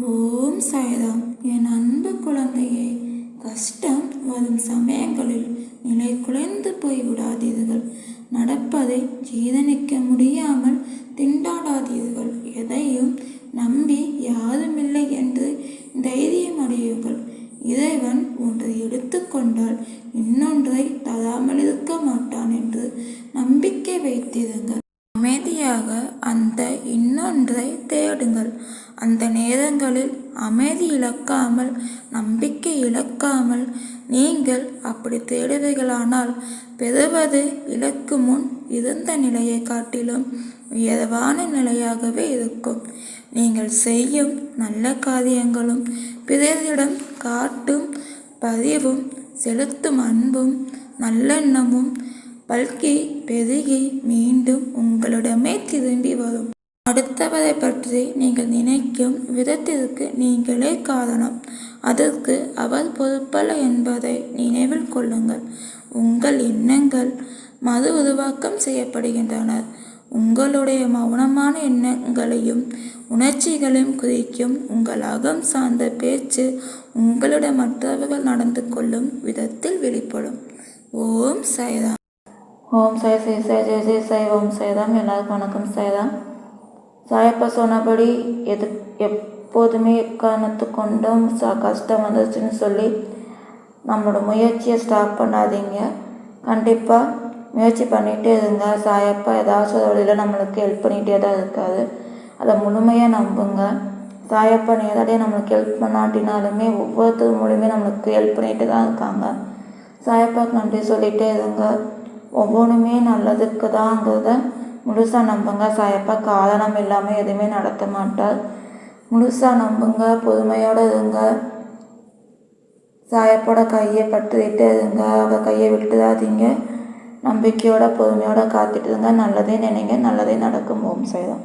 ஓம் சாய்ராம். என் அன்பு குழந்தையே, கஷ்டம் வரும் சமயங்களில் நிலை குலைந்து போய் விடாதீர்கள். நடப்பதை ஜீதனிக்க முடியாமல் திண்டாடாதீர்கள். எதையும் நம்பி யாருமில்லை என்று தைரியம் அடையுங்கள். இறைவன் ஒன்றை எடுத்துக்கொண்டால் இன்னொன்றை தராமல் இருக்க மாட்டான் என்று நம்பிக்கை வைத்திருங்கள். அமைதியாக அந்த இன்னொன்றை தேடுங்கள். அந்த நேரங்களில் அமைதி இழக்காமல், நம்பிக்கை இழக்காமல் நீங்கள் அப்படி தேடுவீர்களானால் பெறுவது இலக்கு முன் இருந்த நிலையை காட்டிலும் உயர்வான நிலையாகவே இருக்கும். நீங்கள் செய்யும் நல்ல காரியங்களும் பிறரிடம் காட்டும் பரிவும் செலுத்தும் அன்பும் நல்லெண்ணமும் பல்கி பெருகி மீண்டும் உங்களிடமே திரும்பி வரும். அடுத்தவரை பற்றி நீங்கள் நினைக்கும் விதத்திற்கு நீங்களே காரணம். அதற்கு அவர் பொறுப்பல்ல என்பதை நினைவில் கொள்ளுங்கள். உங்கள் எண்ணங்கள் மறு உருவாக்கம் செய்யப்படுகின்றன. உங்களுடைய மௌனமான எண்ணங்களையும் உணர்ச்சிகளையும் குறிக்கும் உங்கள் அகம் சார்ந்த பேச்சு உங்களிடம் மற்றவர்கள் நடந்து கொள்ளும் விதத்தில் வெளிப்படும். ஓம் சாய்ராம். ஓம் சாய் ஸ்ரீ சாய் ஜெய் ஜெய் சாய். ஓம் சாய்ராம். எல்லாருக்கும் வணக்கம். சாய்ராம். சாயப்பா சொன்னபடி எப்போதுமே எக்காரணத்து கொண்டும் கஷ்டம் வந்துச்சுன்னு சொல்லி நம்மளோட முயற்சியை ஸ்டாப் பண்ணாதீங்க. கண்டிப்பாக முயற்சி பண்ணிகிட்டே இருங்க. சாயப்பா ஏதாச்சும் ஒரு வழியில் நம்மளுக்கு ஹெல்ப் பண்ணிகிட்டே தான் இருக்காது. அதை முழுமையாக நம்புங்க. சாயப்பா நேரடியாக நம்மளுக்கு ஹெல்ப் பண்ணாட்டினாலுமே ஒவ்வொருத்தர் மூலியமே நம்மளுக்கு ஹெல்ப் பண்ணிகிட்டு தான் இருக்காங்க. சாயப்பாவுக்கு நன்றி சொல்லிகிட்டே இருங்க. ஒவ்வொன்றுமே நல்லதுக்கு தாங்கிறத முழுசாக நம்புங்க. சாயப்பா காரணம் இல்லாமல் எதுவுமே நடத்த மாட்டார். முழுசாக நம்புங்க. பொறுமையோடு இருங்க. சாயப்போட கையை பற்றிக்கிட்டே இருங்க. அவள் கையை விட்டுடாதீங்க. நம்பிக்கையோட பொறுமையோட காத்துட்டு இருங்க. நல்லதே நினைங்க, நல்லதே நடக்கும். ஓம் சாய்ராம்.